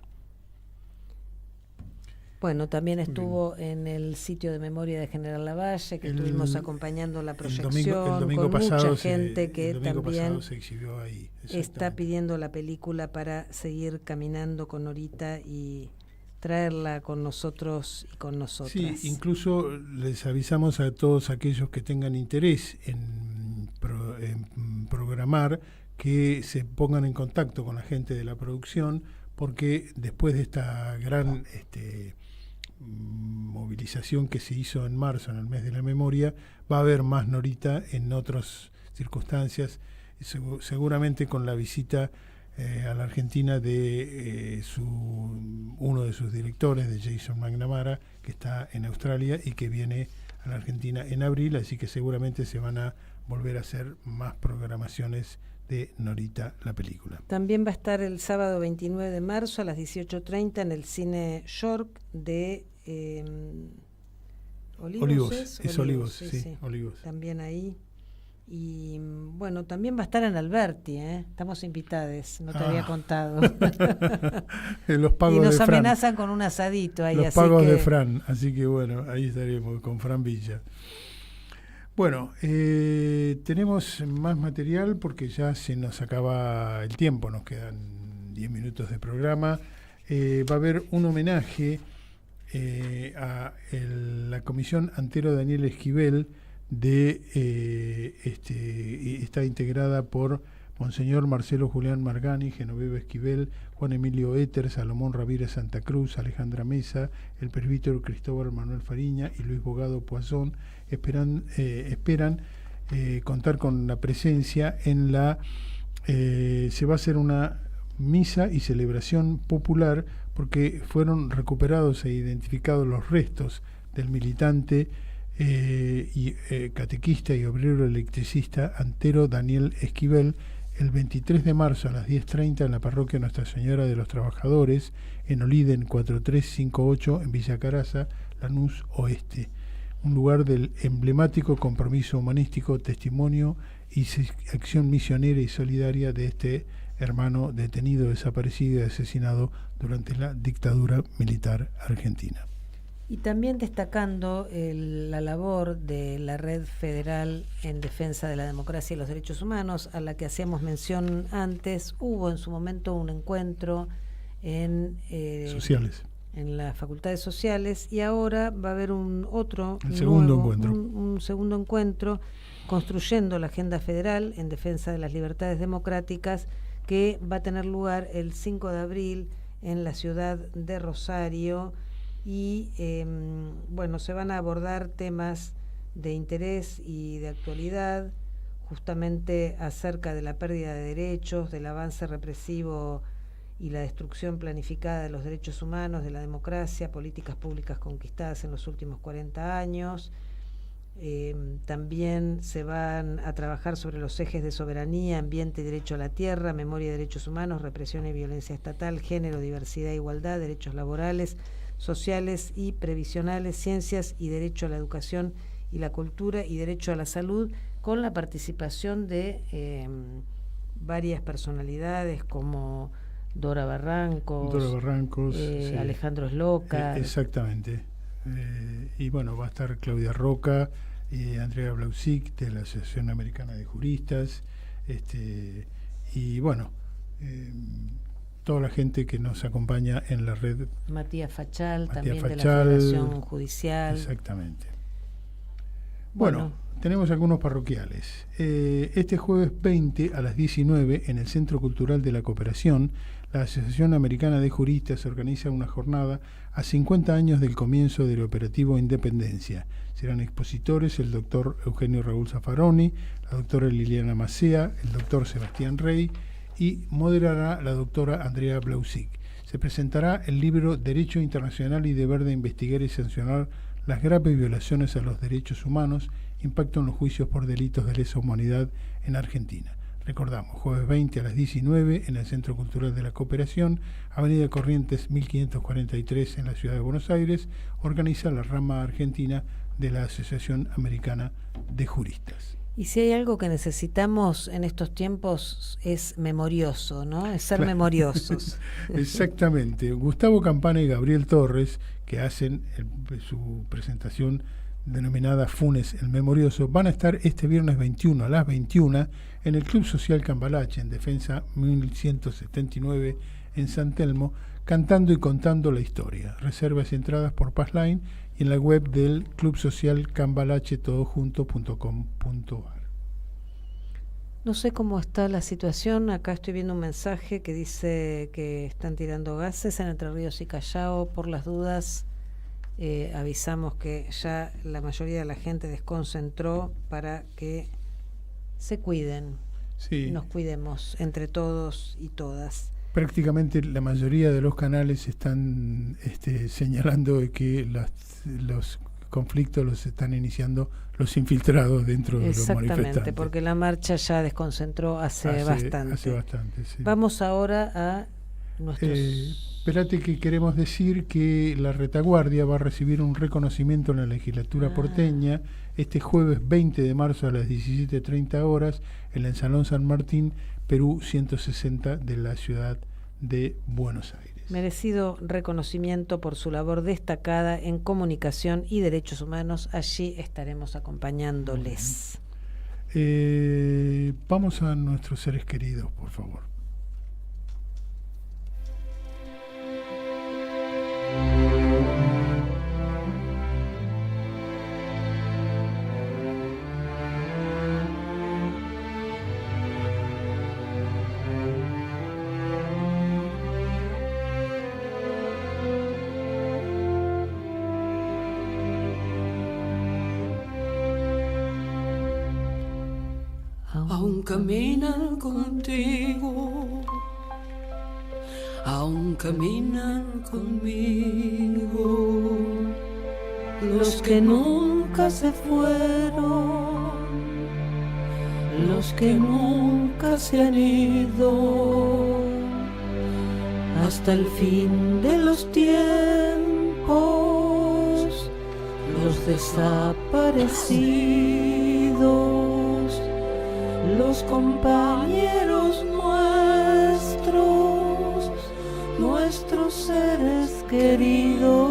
Bueno, también estuvo en el sitio de memoria de General Lavalle, que estuvimos acompañando la proyección, el domingo con pasado mucha gente que también se exhibió ahí, está pidiendo la película para seguir caminando con Norita y traerla con nosotros y con nosotras. Sí, incluso les avisamos a todos aquellos que tengan interés en programar, que se pongan en contacto con la gente de la producción, porque después de esta gran movilización que se hizo en marzo, en el mes de la memoria, va a haber más Norita en otras circunstancias, seguramente con la visita a la Argentina de uno de sus directores, de Jason McNamara, que está en Australia y que viene a la Argentina en abril, así que seguramente se van a volver a hacer más programaciones de Norita, la película. También va a estar el sábado 29 de marzo a las 18:30 en el Cine York de Olivos, sí, Olivos. También ahí. Y bueno, también va a estar en Alberti, estamos invitados, no te había contado. Los pagos y nos de Fran. amenazan con un asadito ahí. Los pagos de Fran, así que bueno, ahí estaremos con Fran Villa. Bueno, tenemos más material porque ya se nos acaba el tiempo, nos quedan 10 minutos de programa. va a haber un homenaje a la Comisión Antero Daniel Esquivel, está integrada por Monseñor Marcelo Julián Margani, Genoveva Esquivel, Juan Emilio Éter, Salomón Ramírez Santa Cruz, Alejandra Mesa, el presbítero Cristóbal Manuel Fariña y Luis Bogado Poazón. Esperan contar con la presencia en la... se va a hacer una misa y celebración popular, porque fueron recuperados e identificados los restos del militante catequista y obrero electricista Antero Daniel Esquivel el 23 de marzo a las 10:30 en la parroquia Nuestra Señora de los Trabajadores, en Oliden 4358, en Villa Caraza, Lanús Oeste. Un lugar del emblemático compromiso humanístico, testimonio y acción misionera y solidaria de este hermano detenido, desaparecido y asesinado durante la dictadura militar argentina. Y también destacando la labor de la Red Federal en Defensa de la Democracia y los Derechos Humanos, a la que hacíamos mención antes. Hubo en su momento un encuentro en sociales, en las facultades sociales, y ahora va a haber un segundo encuentro construyendo la Agenda Federal en Defensa de las Libertades Democráticas, que va a tener lugar el 5 de abril en la ciudad de Rosario. Y se van a abordar temas de interés y de actualidad, justamente acerca de la pérdida de derechos, del avance represivo y la destrucción planificada de los derechos humanos, de la democracia, políticas públicas conquistadas en los últimos 40 años. También se van a trabajar sobre los ejes de soberanía, ambiente y derecho a la tierra, memoria y derechos humanos, represión y violencia estatal, género, diversidad e igualdad, derechos laborales, sociales y previsionales, ciencias y derecho a la educación y la cultura y derecho a la salud, con la participación de varias personalidades como Dora Barrancos, sí. Alejandro Sloca. Exactamente. Y bueno, va a estar Claudia Roca, Andrea Blausic de la Asociación Americana de Juristas, y bueno, toda la gente que nos acompaña en la red. Matías Fachal, también de la Federación Judicial. Exactamente. Bueno, tenemos algunos parroquiales. Este jueves 20 a las 19 en el Centro Cultural de la Cooperación, la Asociación Americana de Juristas organiza una jornada a 50 años del comienzo del operativo Independencia. Serán expositores el doctor Eugenio Raúl Zaffaroni, la doctora Liliana Macea, el doctor Sebastián Rey, y moderará la doctora Andrea Blausic. Se presentará el libro Derecho Internacional y Deber de Investigar y Sancionar las graves violaciones a los derechos humanos, impacto en los juicios por delitos de lesa humanidad en Argentina. Recordamos, jueves 20 a las 19 en el Centro Cultural de la Cooperación, Avenida Corrientes 1543 en la Ciudad de Buenos Aires, organiza la rama argentina de la Asociación Americana de Juristas. Y si hay algo que necesitamos en estos tiempos es memorioso, ¿no? Es ser memoriosos. Exactamente. Gustavo Campana y Gabriel Torres, que hacen su presentación denominada Funes el Memorioso, van a estar este viernes 21 a las 21 en el Club Social Cambalache, en Defensa 1179 en San Telmo, cantando y contando la historia. Reservas y entradas por Passline y en la web del Club Social Cambalache todojunto.com.ar. No sé cómo está la situación. Acá estoy viendo un mensaje que dice que están tirando gases en Entre Ríos y Callao. Por las dudas, avisamos que ya la mayoría de la gente desconcentró para que se cuiden. Sí. Nos cuidemos entre todos y todas. Prácticamente la mayoría de los canales están señalando de que los conflictos los están iniciando los infiltrados dentro de los manifestantes. Exactamente, porque la marcha ya desconcentró hace bastante. Hace bastante, sí. Vamos ahora a nuestros... Espérate, que queremos decir que la retaguardia va a recibir un reconocimiento en la legislatura porteña este jueves 20 de marzo a las 17:30 horas en el Salón San Martín, Perú 160 de la ciudad de Buenos Aires. Merecido reconocimiento por su labor destacada en comunicación y derechos humanos. Allí estaremos acompañándoles. Vamos a nuestros seres queridos, por favor. aún caminan contigo, aún caminan conmigo, los que nunca se fueron, los que nunca se han ido, hasta el fin de los tiempos, los desaparecidos, los compañeros nuestros, nuestros seres queridos.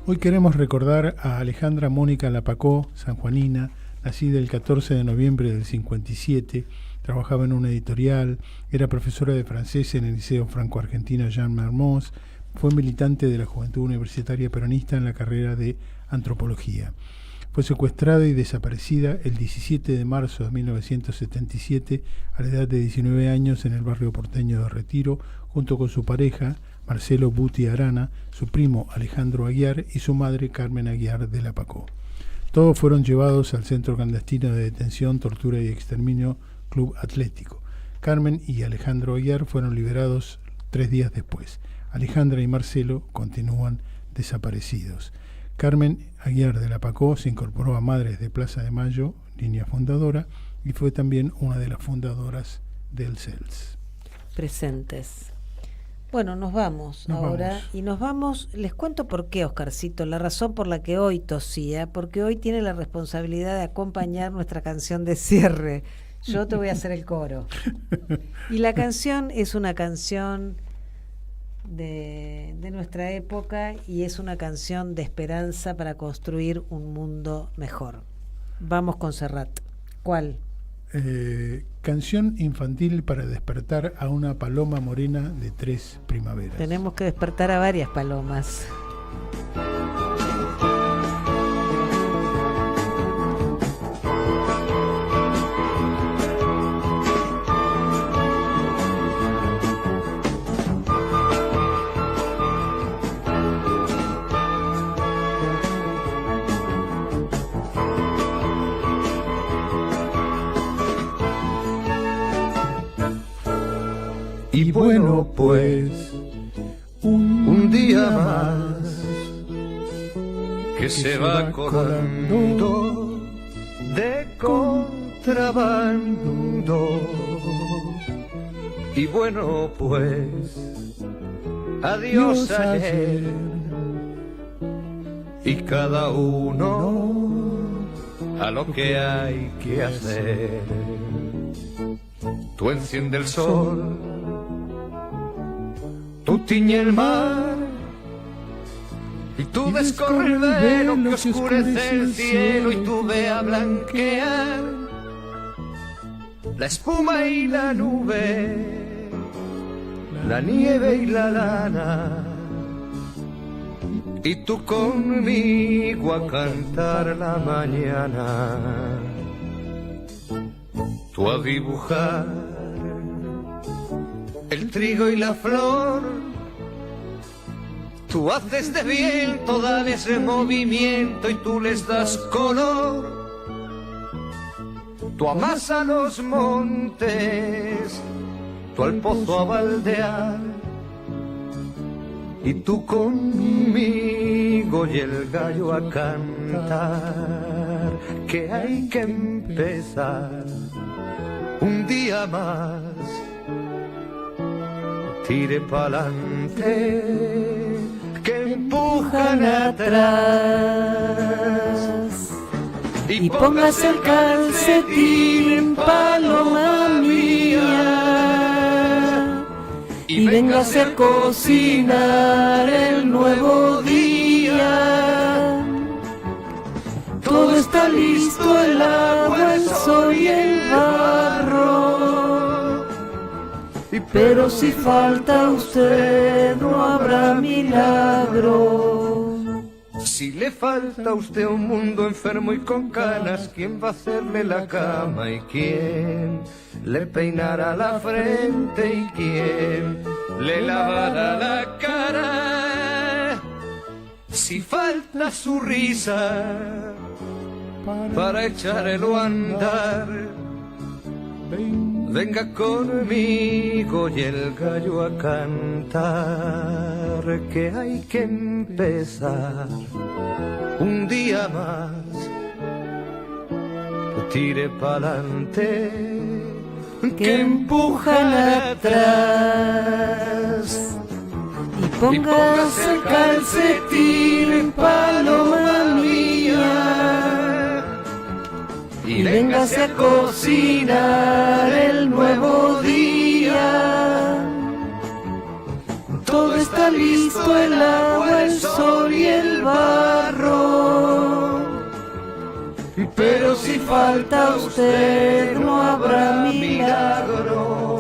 Hoy queremos recordar a Alejandra Mónica Lapacó, sanjuanina, nacida el 14 de noviembre del 57, trabajaba en una editorial, era profesora de francés en el Liceo Franco-Argentino Jean Mermoz, fue militante de la Juventud Universitaria Peronista en la carrera de Antropología. Fue secuestrada y desaparecida el 17 de marzo de 1977 a la edad de 19 años en el barrio porteño de Retiro, junto con su pareja, Marcelo Buti Arana, su primo Alejandro Aguiar y su madre Carmen Aguiar de Lapacó. Todos fueron llevados al Centro Clandestino de Detención, Tortura y Exterminio Club Atlético. Carmen y Alejandro Aguiar fueron liberados 3 días después. Alejandra y Marcelo continúan desaparecidos. Carmen Aguiar de Lapacó se incorporó a Madres de Plaza de Mayo, línea fundadora, y fue también una de las fundadoras del CELS. Presentes. Bueno, nos vamos ahora. Y nos vamos, les cuento por qué, Oscarcito, la razón por la que hoy tosía, porque hoy tiene la responsabilidad de acompañar nuestra canción de cierre. Yo te voy a hacer el coro. Y la canción es una canción de nuestra época y es una canción de esperanza para construir un mundo mejor. Vamos con Serrat. ¿Cuál? Canción infantil para despertar a una paloma morena de 3 primaveras. Tenemos que despertar a varias palomas. Y bueno, pues, un día más que se va colando de contrabando. Y bueno, pues, adiós ayer. Y cada uno a lo que hay que hacer. Tú enciende el sol, tú tiñe el mar, y tú descorre el velo que oscurece el cielo, y tú ve a blanquear la espuma y la nube, la nieve y la lana, y tú conmigo a cantar la mañana, tú a dibujar el trigo y la flor. Tú haces de viento, dale ese movimiento y tú les das color. Tú amasas los montes, tú al pozo a baldear, y tú conmigo y el gallo a cantar, que hay que empezar un día más. Tire pa'lante, que empujan atrás. Y póngase el calcetín, paloma mía, y véngase a cocinar el nuevo día. Todo está listo, el agua, el sol y el barro. Pero si falta usted, no habrá milagro. Si le falta a usted un mundo enfermo y con canas, ¿quién va a hacerle la cama y quién le peinará la frente y quién le lavará la cara? Si falta su risa para echarlo a andar. Venga conmigo y el gallo a cantar, que hay que empezar un día más. Tire pa'lante, que empujan atrás. Y póngase el calcetín, paloma mía, y véngase a cocinar el nuevo día. Todo está listo, el agua, el sol y el barro, pero si falta usted no habrá milagro.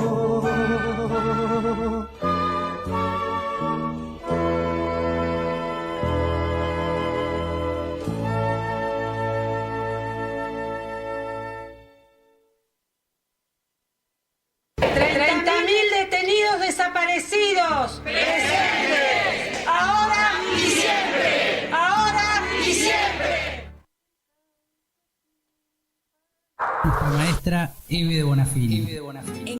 30.000 detenidos desaparecidos. Presentes. Ahora y siempre. Ahora y siempre. Nuestra maestra Eve de Bonafini.